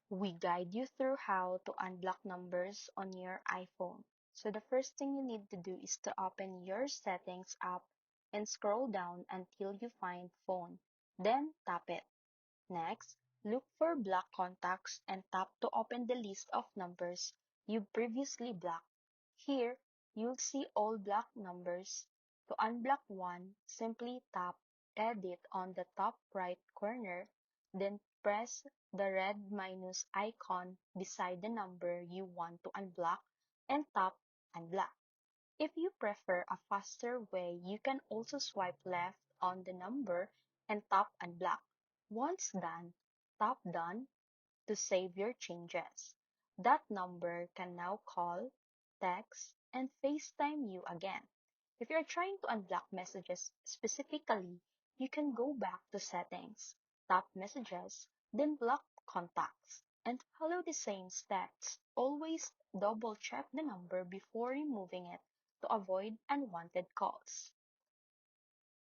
We guide you through how to unblock numbers on your iPhone. So the first thing you need to do is to open your settings app and scroll down until you find phone. Then tap it. Next, look for block contacts and tap to open the list of numbers you previously blocked. Here, you'll see all blocked numbers. To unblock one, simply tap Edit on the top right corner, then press the red minus icon beside the number you want to unblock and tap Unblock. If you prefer a faster way, you can also swipe left on the number and tap Unblock. Once done, tap Done to save your changes. That number can now call, text, and FaceTime you again. If you're trying to unblock messages specifically, you can go back to Settings, tap Messages, then Block Contacts, and follow the same steps. Always double check the number before removing it to avoid unwanted calls.